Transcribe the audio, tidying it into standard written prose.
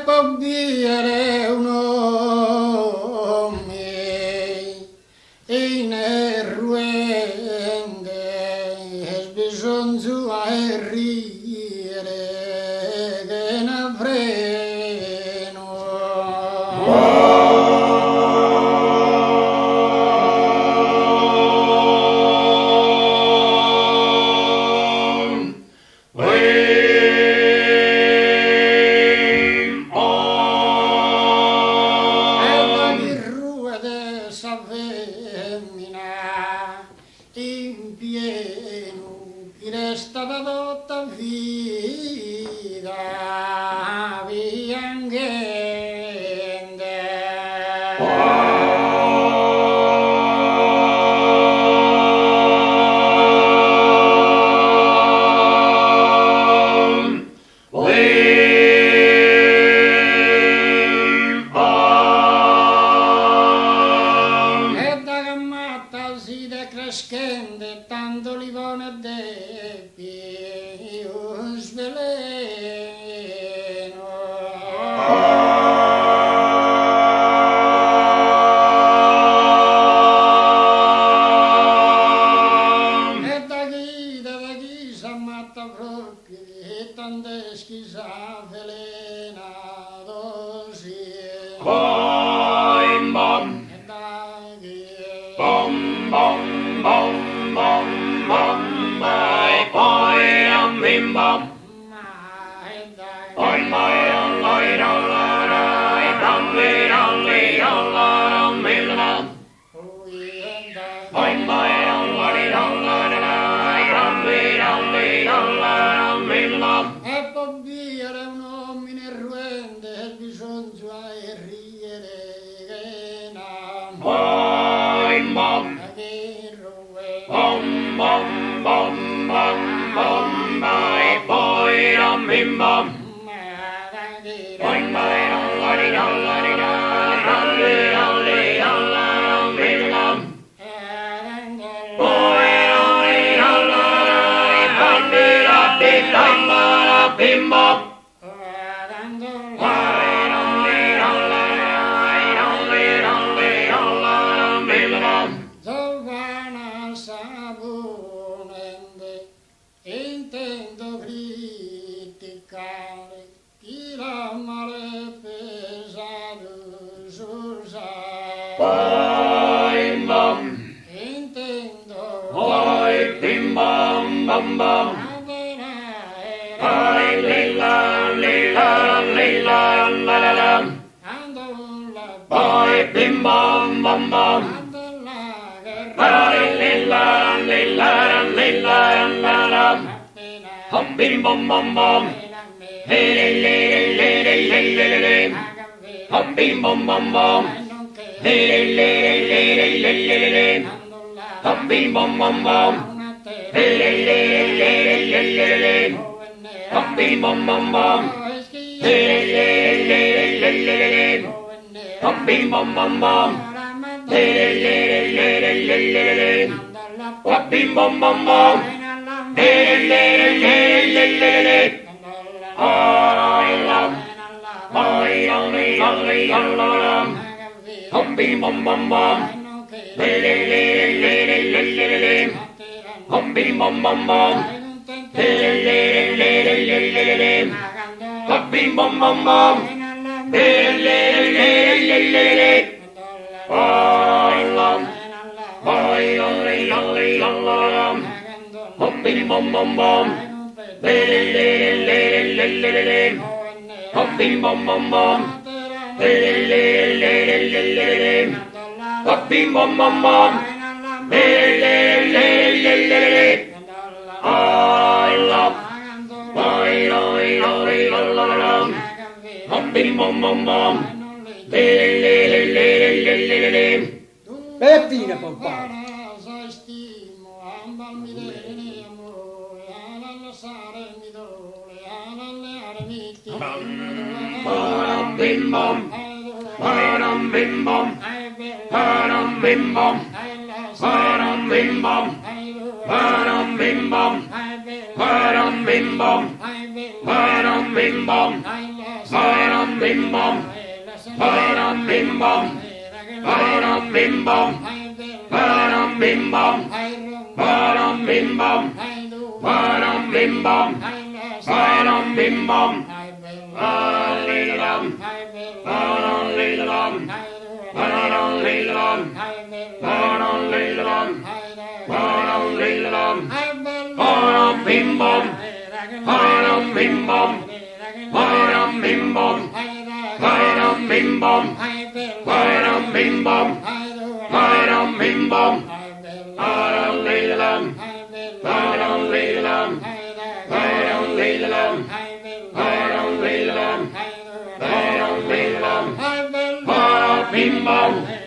può dire un uomo in ruende e bisogna ridere che ne freno. In pieno chi resta da tutta vita crescente tanto livone debbi un sveleno. E da chi s'ammatta proprio e tante schisa velena dosi. Bom, bom, E da chi bom, bom, bom, bom, bom, bye, bye, bim, bom, bye, bye, bye, e può dire un uomo in ruende e bisogna ridere che non bom, bom, bom, bom, bom, bye, bye, bim, bom, bye, bye, bim, bom. Giovana saponente, intendo criticare chi l'ha male pesato sul sale. Bim, bom, Intendo bye, bim, bom, bom, bom. Bye, lila, lila, lila, la, la, la. Bye, bim, bom, bom, bom. Bye, lila, lila, lila, la, la. Hum, bim, bom, bom, bom. Hey, le, le, le, le, le, le, le, le. Hum, bim, bom, bom, bom. Hey, le, le, le, le, le, le, le, le. Hum, bim, bom, bom, bom. Hey, le, le, le, le, le, le, le, le. Hum, bim, bom, bom, bom. Hey, le, le, le, le, le, le, le. Hum, bim, bom, bom, bom. Hey, le, le, le, le, le, le, le. Hum, bim, bom, bom, bom. Hey, le, le, le, le, le, le. I love, I only, hum, bim, bom, bom, bom. Hey, le, le, le, le, le, le, le, le. Hum, bim, bom, bom, bom. Hey, le, le, le, le, le, le, le. Hum, bim, bom, bom, bom. Hey, le, le, le, le, le, le. I love, I only, hum, bim, bom, bom, bom. Hey, le, le, le, le, le, le, le. Hum, bim, bom, bom, bom. Hey, le, le, le, le, le, le. Hum, bim, bom, bom, bom. Hey, le, le, le, le, le. I love, I love, hum, bim, bom, bom, bom. Hey, le, le, le, le, le, le, le. Peppino papà. Ba-dum, bim, bom. Ba-dum, bim, bom. Ba-dum, bim, bom. Ba-dum, bim, bom. Ba-dum, bim, bom. Ba-dum, bim, bom. Ba-dum, bim, bom. Bam bim bam. Bam bim bam. Bam bim bam. Bam bim bam. Bam bim bam. Bam bim bam. Bam bim bam. Ba-dum-dee-dum. Ba-dum-dee-dum. Ba-dum-dee-dum. Ba-dum-dee-dum. Ba-dum-dee-dum. Ba-dum bim bam. Ba-dum bim bam. Ba-dum bim bam. Ba-dum bim bam. Ba-dum bim bam. Ba-dum bim bam. Ba-dum-dee-dum. Ba-dum-dee-dum. Ba-dum-dee-dum. Ba-dum-dee-dum. Ba-dum-dee-dum. Ba-dum bim bam.